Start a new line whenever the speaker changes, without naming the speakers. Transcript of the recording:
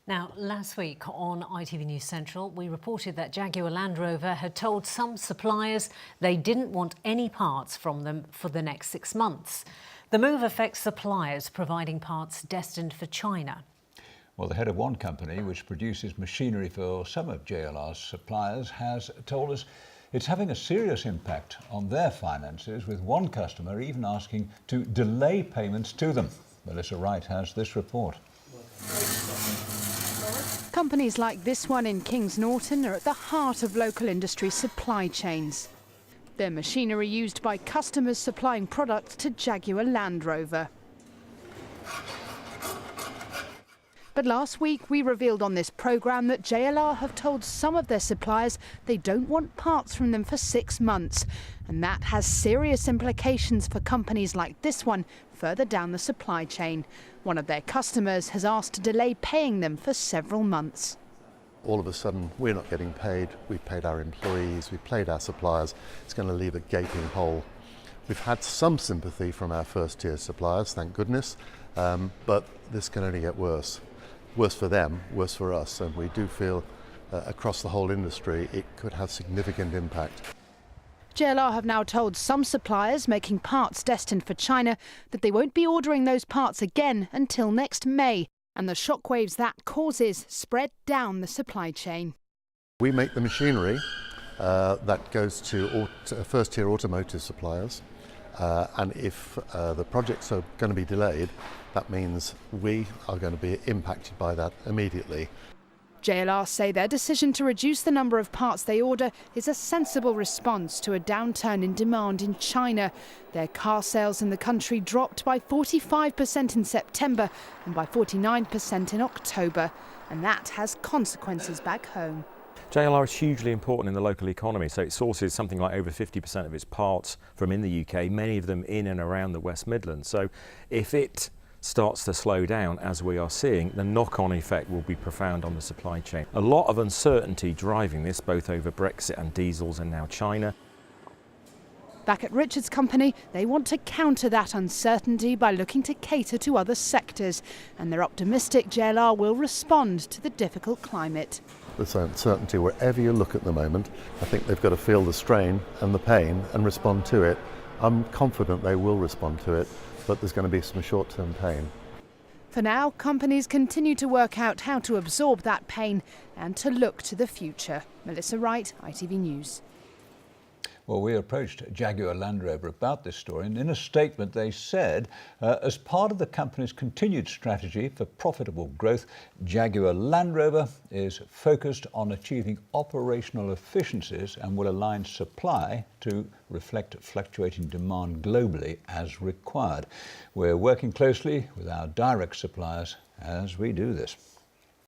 Now, last week on ITV News Central, we reported that Jaguar Land Rover had told some suppliers they didn't want any parts from them for the next 6 months. The move affects suppliers providing parts destined for China.
Well, the head of one company, which produces machinery for some of JLR's suppliers, has told us it's having a serious impact on their finances, with one customer even asking to delay payments to them. Melissa Wright has this report.
Companies like this one in Kings Norton are at the heart of local industry supply chains. They're machinery used by customers supplying products to Jaguar Land Rover. But last week we revealed on this programme that JLR have told some of their suppliers they don't want parts from them for 6 months. And that has serious implications for companies like this one further down the supply chain. One of their customers has asked to delay paying them for several months.
All of a sudden we're not getting paid, we've paid our employees, we've paid our suppliers. It's going to leave a gaping hole. We've had some sympathy from our first tier suppliers, thank goodness, but this can only get worse. Worse for them, worse for us, and we do feel across the whole industry it could have significant impact.
JLR have now told some suppliers making parts destined for China that they won't be ordering those parts again until next May, and the shockwaves that causes spread down the supply chain.
We make the machinery that goes to first-tier automotive suppliers, and if the projects are going to be delayed, that means we are going to be impacted by that immediately.
JLR say their decision to reduce the number of parts they order is a sensible response to a downturn in demand in China. Their car sales in the country dropped by 45% in September and by 49% in October, and that has consequences back home.
JLR is hugely important in the local economy, so it sources something like over 50% of its parts from in the UK, many of them in and around the West Midlands. So if it starts to slow down, as we are seeing, the knock-on effect will be profound on the supply chain. A lot of uncertainty driving this, both over Brexit and diesels and now China.
Back at Richard's company, they want to counter that uncertainty by looking to cater to other sectors, and they're optimistic JLR will respond to the difficult climate.
There's uncertainty wherever you look at the moment. I think they've got to feel the strain and the pain and respond to it. I'm confident they will respond to it, but there's going to be some short-term pain.
For now, companies continue to work out how to absorb that pain and to look to the future. Melissa Wright, ITV News.
Well, we approached Jaguar Land Rover about this story, and in a statement they said, as part of the company's continued strategy for profitable growth, Jaguar Land Rover is focused on achieving operational efficiencies and will align supply to reflect fluctuating demand globally as required. We're working closely with our direct suppliers as we do this.